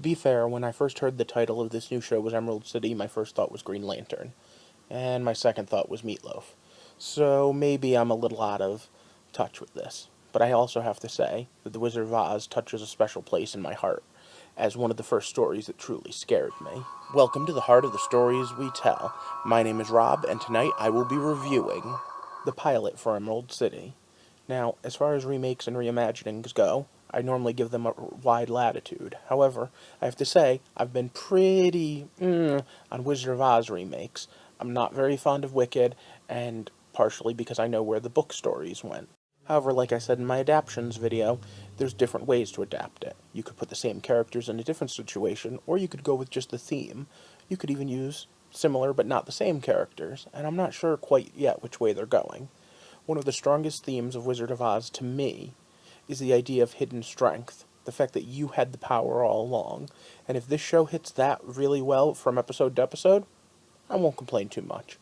To be fair, when I first heard the title of this new show was Emerald City, my first thought was Green Lantern, and my second thought was Meatloaf. So maybe I'm a little out of touch with this. But I also have to say that The Wizard of Oz touches a special place in my heart, as one of the first stories that truly scared me. Welcome to the heart of the stories we tell. My name is Rob, and tonight I will be reviewing the pilot for Emerald City. Now, as far as remakes and reimaginings go, I normally give them a wide latitude. However, I have to say, I've been pretty on Wizard of Oz remakes. I'm not very fond of Wicked, and partially because I know where the book stories went. However, like I said in my adaptions video, there's different ways to adapt it. You could put the same characters in a different situation, or you could go with just the theme. You could even use similar but not the same characters, and I'm not sure quite yet which way they're going. One of the strongest themes of Wizard of Oz, to me, is the idea of hidden strength. The fact that you had the power all along. And if this show hits that really well from episode to episode, I won't complain too much.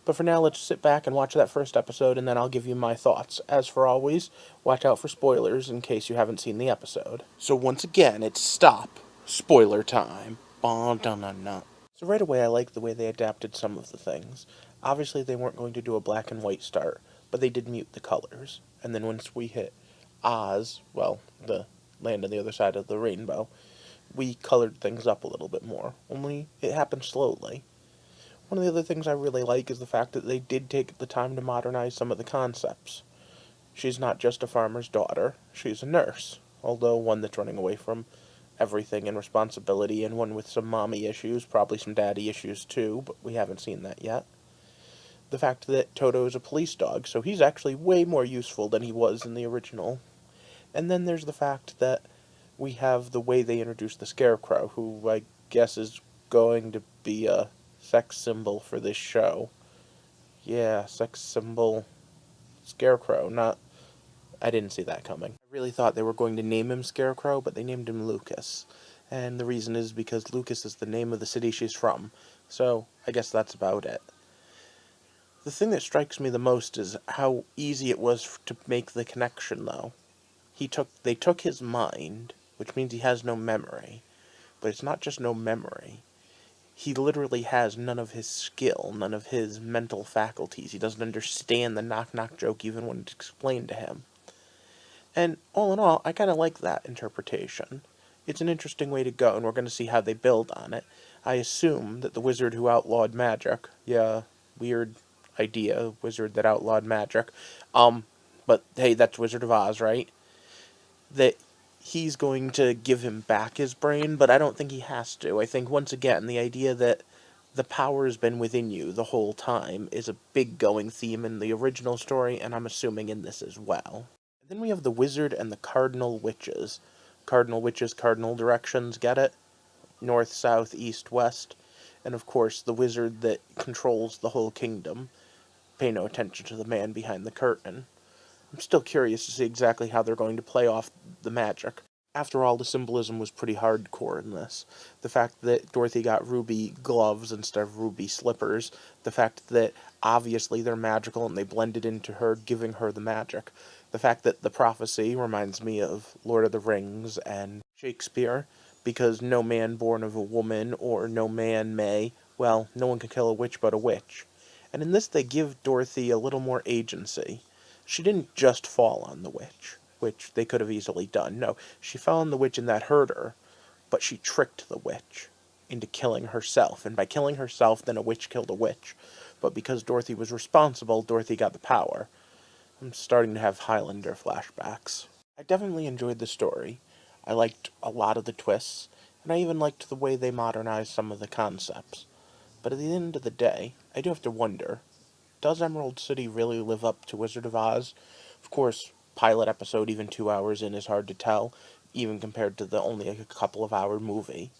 But for now, let's sit back and watch that first episode, and then I'll give you my thoughts. As for always, watch out for spoilers in case you haven't seen the episode. So once again, it's stop. Spoiler time. So right away, I like the way they adapted some of the things. Obviously, they weren't going to do a black and white start, but they did mute the colors. And then once we hit Oz, well, the land on the other side of the rainbow, we colored things up a little bit more. Only it happened slowly. One of the other things I really like is the fact that they did take the time to modernize some of the concepts. She's not just a farmer's daughter, she's a nurse, although one that's running away from everything and responsibility, and one with some mommy issues, probably some daddy issues too, but we haven't seen that yet. The fact that Toto is a police dog, so he's actually way more useful than he was in the original. And then there's the fact that we have the way they introduced the Scarecrow, who I guess is going to be a sex symbol for this show. Yeah, sex symbol Scarecrow, not... I didn't see that coming. I really thought they were going to name him Scarecrow, but they named him Lucas. And the reason is because Lucas is the name of the city she's from, so I guess that's about it. The thing that strikes me the most is how easy it was to make the connection, though. They took his mind, which means he has no memory, but it's not just no memory. He literally has none of his skill, none of his mental faculties. He doesn't understand the knock-knock joke even when it's explained to him. And all in all, I kind of like that interpretation. It's an interesting way to go, and we're going to see how they build on it. I assume that the wizard who outlawed magic, yeah, weird idea, wizard that outlawed magic, but hey, that's Wizard of Oz, right? That he's going to give him back his brain, but I don't think he has to. I think, once again, the idea that the power has been within you the whole time is a big going theme in the original story, and I'm assuming in this as well. Then we have the wizard and the cardinal witches. Cardinal witches, cardinal directions, get it? North, south, east, west. And of course, the wizard that controls the whole kingdom. Pay no attention to the man behind the curtain. I'm still curious to see exactly how they're going to play off the magic. After all, the symbolism was pretty hardcore in this. The fact that Dorothy got ruby gloves instead of ruby slippers. The fact that obviously they're magical and they blended into her, giving her the magic. The fact that the prophecy reminds me of Lord of the Rings and Shakespeare, because no man born of a woman or no man may, well, no one can kill a witch but a witch. And in this they give Dorothy a little more agency. She didn't just fall on the witch, which they could have easily done. No, she fell on the witch and that hurt her, but she tricked the witch into killing herself. And by killing herself, then a witch killed a witch. But because Dorothy was responsible, Dorothy got the power. I'm starting to have Highlander flashbacks. I definitely enjoyed the story. I liked a lot of the twists, and I even liked the way they modernized some of the concepts. But at the end of the day, I do have to wonder, does Emerald City really live up to Wizard of Oz? Of course, pilot episode even 2 hours in is hard to tell, even compared to the only a couple of hour movie.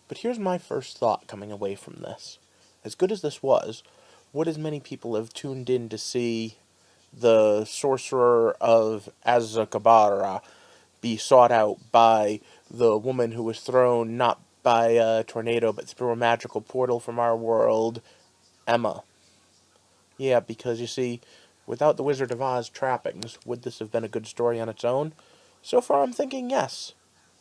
But here's my first thought coming away from this. As good as this was, would as many people have tuned in to see the sorcerer of Azkaban be sought out by the woman who was thrown not by a tornado but through a magical portal from our world, Emma? Yeah, because you see, without the Wizard of Oz trappings, would this have been a good story on its own? So far I'm thinking yes.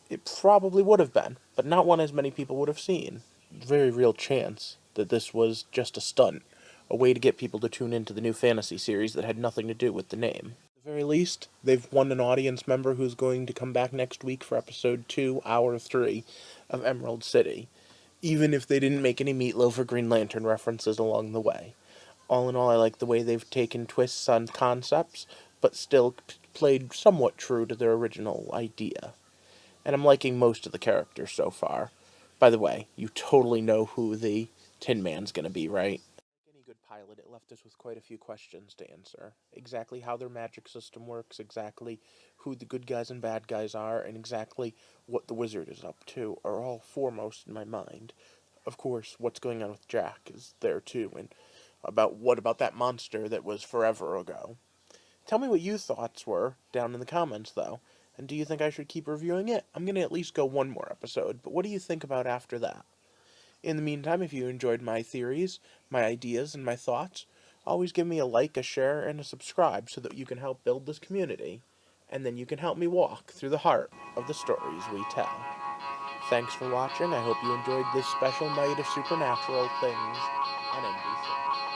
It probably would have been. but not one as many people would have seen. Very real chance that this was just a stunt, a way to get people to tune into the new fantasy series that had nothing to do with the name. At the very least, they've won an audience member who's going to come back next week for episode 2, hour 3 of Emerald City, even if they didn't make any Meatloaf or Green Lantern references along the way. All in all, I like the way they've taken twists on concepts, but still played somewhat true to their original idea. And I'm liking most of the characters so far. By the way, you totally know who the Tin Man's gonna be, right? Like any good pilot, it left us with quite a few questions to answer. Exactly how their magic system works, exactly who the good guys and bad guys are, and exactly what the wizard is up to are all foremost in my mind. Of course, what's going on with Jack is there too, and what about that monster that was forever ago. Tell me what your thoughts were down in the comments, though. And do you think I should keep reviewing it? I'm going to at least go one more episode, but what do you think about after that? In the meantime, if you enjoyed my theories, my ideas, and my thoughts, always give me a like, a share, and a subscribe so that you can help build this community. And then you can help me walk through the heart of the stories we tell. Thanks for watching. I hope you enjoyed this special night of supernatural things on NBC.